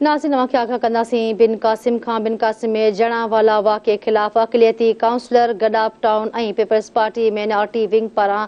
नाज़रीन खे आगाह कंदासीं बिन कासिम में जणावाला वाक़े ख़िलाफ़ अक़लियती काउंसलर गडाप टाउन ऐं पीपल्स पार्टी माइनॉरिटी विंग पारां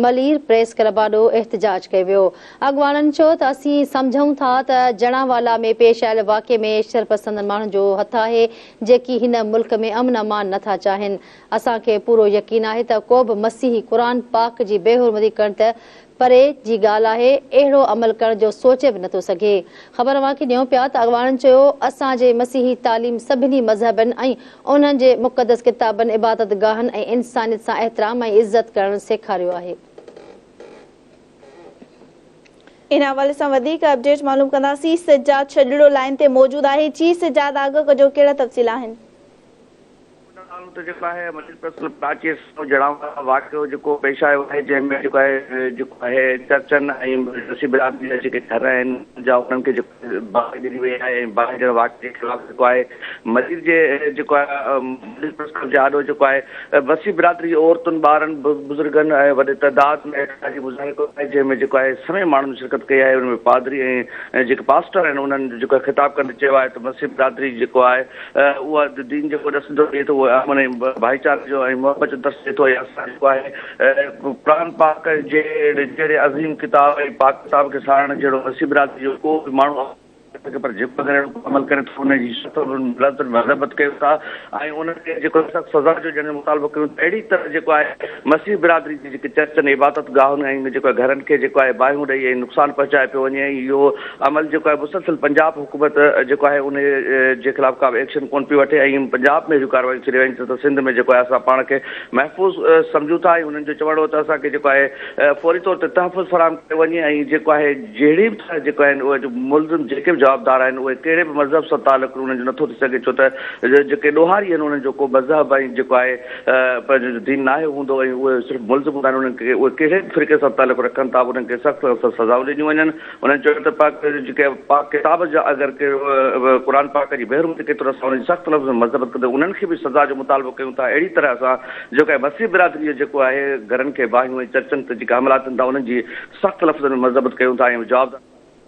मलीर प्रेस क्लब ॾों एहतजाज कयो वियो। अॻवाननि चयो त असीं सम्झूं था त जणावाला में पेश आयल वाक़े में शरपसंद माण्हुनि जो हथ आहे जेकी हिन मुल्क में अमन अमान नथा चाहिनि। असांखे पूरो यकीन आहे त को बि मसीही क़ुरान पाक जी बेहुरमती करण त परे जी ॻाल्हि आहे, अहिड़ो अमल करण जो सोचे बि नथो सघे। ख़बर वाक़ई ॾियूं पिया त अॻवाननि चयो असांजे मसीही तालीम सभिनी मज़हबनि ऐं उन्हनि जे मुक़दस किताबनि इबादत गाहनि ऐं इंसानियत सां एहतराम ऐं इज़त करणु सेखारियो आहे। इन हवाले सां वधीक अपडेट मालूम कंदासीं। सिजाद छॾड़ो लाइन ते मौजूद आहे। जी सिजाद, आगाह कजो कहिड़ा तफ़सील आहिनि? वाक़ियो जेको पेश आयो आहे जंहिंमें जेको आहे चर्चनि ऐं मसीह बिरादरी जा जेके घर आहिनि जा उन्हनि खे बाहि ॾिनी वई आहे ऐं बाहि ॾियण वाक़े जे ख़िलाफ़ जेको आहे मस्जिद जे जेको आहे जे आॾो जेको आहे मसीह बिरादरी जी औरतुनि ॿारनि बुज़ुर्गनि ऐं वॾे तइदाद में एहतजाजी मुज़ाहिरो कयो आहे जंहिंमें जेको आहे सभई माण्हुनि शिरकत कई आहे। उनमें पादरी ऐं जेके पास्टर आहिनि उन्हनि जेको आहे ख़िताब कंदे चयो आहे त मसीह बिरादरी जेको आहे उहा दीन जेको ॾसंदो थिए थो उहा अमन ऐं भाईचारे जो ऐं मोहबत जो दर्स ॾिए थो। असां जेको आहे क़ुरान पाक जे जहिड़े अज़ीम किताब ऐं पाक किताब खे साड़ण जहिड़ो मसीह बिरादरी जो को बि माण्हू पर जेको अमल करे थो उनजी मज़बत कयूं था ऐं उनखे जेको सख़्तु सज़ा जो जंहिंजो मुतालबो कयूं अहिड़ी तरह जेको आहे मसीह बिरादरी जी जेके चर्चनि इबादत गाहनि ऐं जेको आहे घरनि खे जेको आहे बाहियूं ॾेई ऐं नुक़सानु पहुचाए पियो वञे। इहो अमल जेको आहे मुसलसिल पंजाब हुकूमत जेको आहे उन जे ख़िलाफ़ का बि एक्शन कोन पई वठे ऐं पंजाब में जूं कार्रवाई छॾे वञे त सिंध में जेको आहे असां पाण खे महफ़ूज़ सम्झूं था ऐं उन्हनि जो चवणो हो त असांखे जेको आहे फौरी तौर ते तहफ़ुज़ फ़राहम कयो वञे ऐं जेको आहे जहिड़ी बि तरह जेको आहिनि उहे मुलज़िम जेके बि जवाबदार आहिनि उहे कहिड़े बि मज़हब सां तालुक़ु उन्हनि जो नथो थी सघे छो त जेके ॾोहारी आहिनि उन्हनि जो को मज़हब ऐं जेको आहे पंहिंजो दीन नाहे हूंदो ऐं उहे सिर्फ़ु मुलज़िम हूंदा आहिनि उन्हनि खे उहे कहिड़े बि फ़िरक़े सां तालुक़ु रखनि था उन्हनि खे सख़्तु सज़ाऊं ॾिनियूं वञनि। उन्हनि चयो त पाक जेके पाक किताब जा अगरि क़ुरान पाक जी बेहरमती केतिरो असां उनजी सख़्तु लफ़्ज़ मज़बत कंदे उन्हनि खे बि सज़ा जो मुतालबो कयूं था। अहिड़ी तरह असां जेको आहे मसीह बिरादरी जो जेको आहे घरनि खे बाहियूं ऐं चर्चनि ते जेके हमला थियनि था उन्हनि जी सख़्तु लफ़्ज़नि में मज़बत कयूं था ऐं जवाबदार।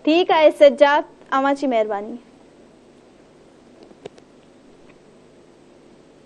ठीकु आहे सिजाद, अवां जी महिरबानी।